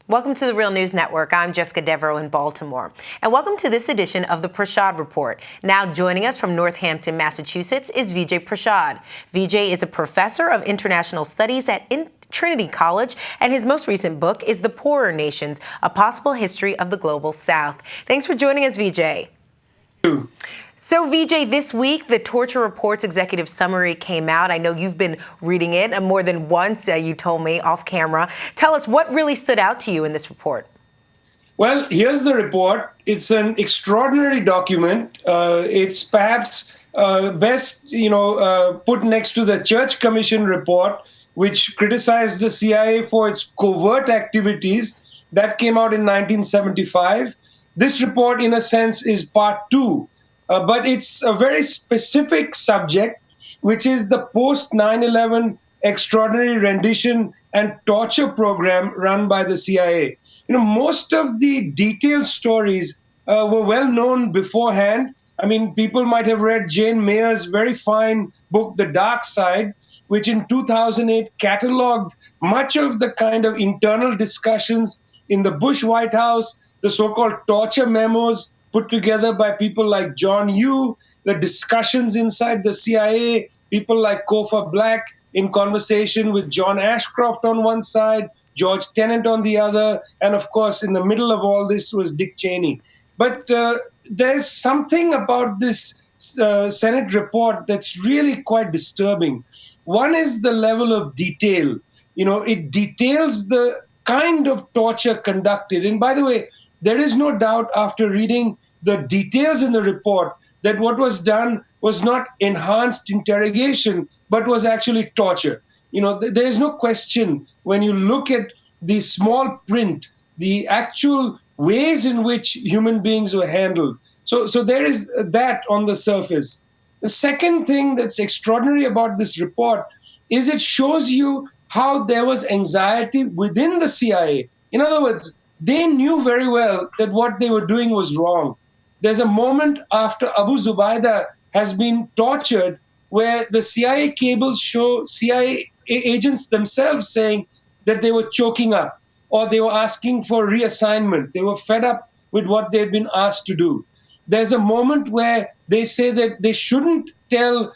Welcome to the Real News Network. I'm Jessica Devereaux in Baltimore. And welcome to this edition of the Prashad Report. Now joining us from Northampton, Massachusetts is Vijay Prashad. Vijay is a professor of international studies at Trinity College, and his most recent book is The Poorer Nations, A Possible History of the Global South. Thanks for joining us, Vijay. So, Vijay, this week, the Torture Report's executive summary came out. I know you've been reading it more than once, you told me off camera. Tell us what really stood out to you in this report. Well, here's the report. It's an extraordinary document. It's perhaps best, put next to the Church Commission report, which criticized the CIA for its covert activities. That came out in 1975. This report, in a sense, is part two. But it's a very specific subject, which is the post 9/11 extraordinary rendition and torture program run by the CIA. Most of the detailed stories were well known beforehand. I mean, people might have read Jane Mayer's very fine book, The Dark Side, which in 2008 cataloged much of the kind of internal discussions in the Bush White House, the so-called torture memos put together by people like John Yoo, the discussions inside the CIA, people like Kofa Black in conversation with John Ashcroft on one side, George Tenet on the other, and of course, in the middle of all this was Dick Cheney. But there's something about this Senate report that's really quite disturbing. One is the level of detail. It details the kind of torture conducted. And by the way, there is no doubt after reading the details in the report that what was done was not enhanced interrogation, but was actually torture. There is no question when you look at the small print, the actual ways in which human beings were handled. So there is that on the surface. The second thing that's extraordinary about this report is it shows you how there was anxiety within the CIA. In other words, they knew very well that what they were doing was wrong. There's a moment after Abu Zubaydah has been tortured where the CIA cables show CIA agents themselves saying that they were choking up or they were asking for reassignment. They were fed up with what they'd been asked to do. There's a moment where they say that they shouldn't tell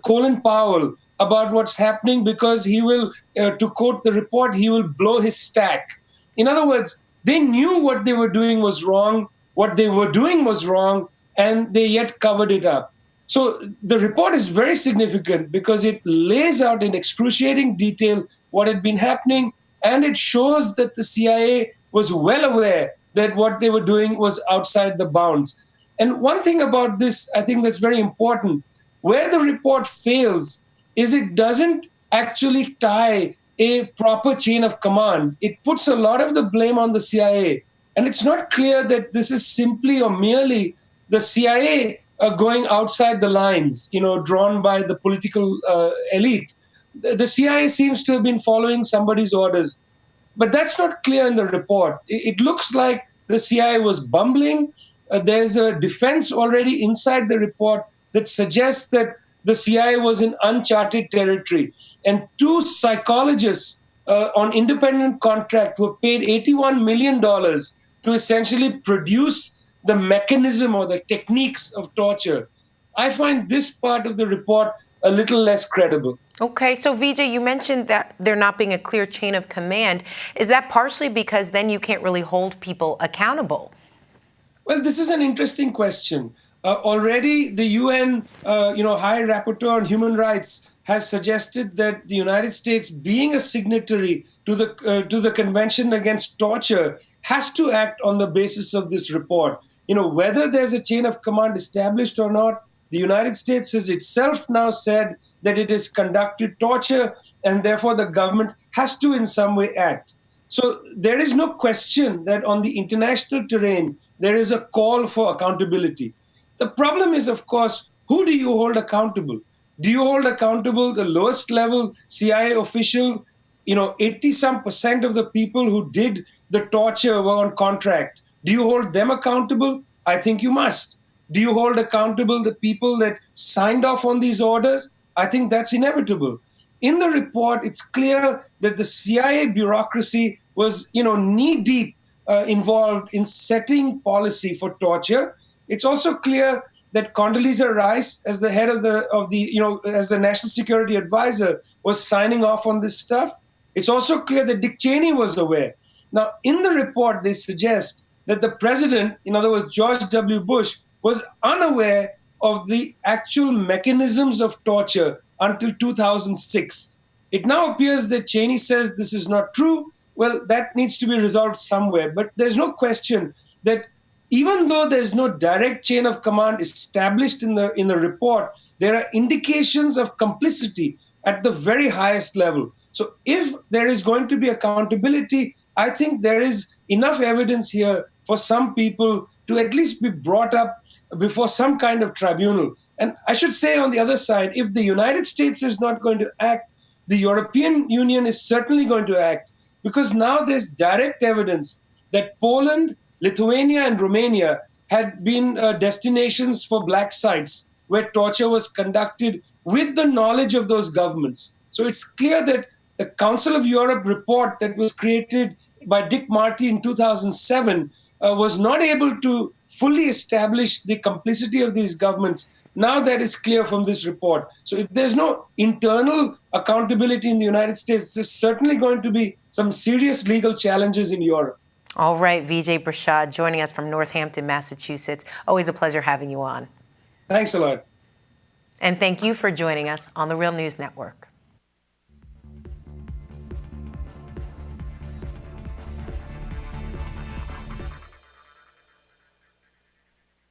Colin Powell about what's happening because he will, to quote the report, he will blow his stack. In other words, they knew what they were doing was wrong, what they were doing was wrong, and they yet covered it up. So the report is very significant because it lays out in excruciating detail what had been happening, and it shows that the CIA was well aware that what they were doing was outside the bounds. And one thing about this, I think that's very important, where the report fails is it doesn't actually tie a proper chain of command. It puts a lot of the blame on the CIA. And it's not clear that this is simply or merely the CIA going outside the lines, drawn by the political elite. The CIA seems to have been following somebody's orders. But that's not clear in the report. It looks like the CIA was bumbling. There's a defense already inside the report that suggests that the CIA was in uncharted territory. And two psychologists on independent contract were paid $81 million to essentially produce the mechanism or the techniques of torture. I find this part of the report a little less credible. Okay, so Vijay, you mentioned that there not being a clear chain of command. Is that partially because then you can't really hold people accountable? Well, this is an interesting question. Already, the UN, High Rapporteur on Human Rights has suggested that the United States, being a signatory to the Convention Against Torture, has to act on the basis of this report. Whether there's a chain of command established or not, the United States has itself now said that it has conducted torture, and therefore the government has to in some way act. So there is no question that on the international terrain, there is a call for accountability. The problem is, of course, who do you hold accountable? Do you hold accountable the lowest level CIA official? 80-some% of the people who did the torture were on contract. Do you hold them accountable? I think you must. Do you hold accountable the people that signed off on these orders? I think that's inevitable. In the report, it's clear that the CIA bureaucracy was, knee deep involved in setting policy for torture. It's also clear that Condoleezza Rice, as the head of as the national security advisor, was signing off on this stuff. It's also clear that Dick Cheney was aware. Now, in the report, they suggest that the president, in other words, George W. Bush, was unaware of the actual mechanisms of torture until 2006. It now appears that Cheney says this is not true. Well, that needs to be resolved somewhere. But there's no question that even though there's no direct chain of command established in the report, there are indications of complicity at the very highest level. So if there is going to be accountability, I think there is enough evidence here for some people to at least be brought up before some kind of tribunal. And I should say on the other side, if the United States is not going to act, the European Union is certainly going to act, because now there's direct evidence that Poland, Lithuania, and Romania had been destinations for black sites where torture was conducted with the knowledge of those governments. So it's clear that the Council of Europe report that was created by Dick Marty in 2007 was not able to fully establish the complicity of these governments. Now that is clear from this report. So if there's no internal accountability in the United States, there's certainly going to be some serious legal challenges in Europe. All right, Vijay Prashad joining us from Northampton, Massachusetts. Always a pleasure having you on. Thanks a lot. And thank you for joining us on the Real News Network.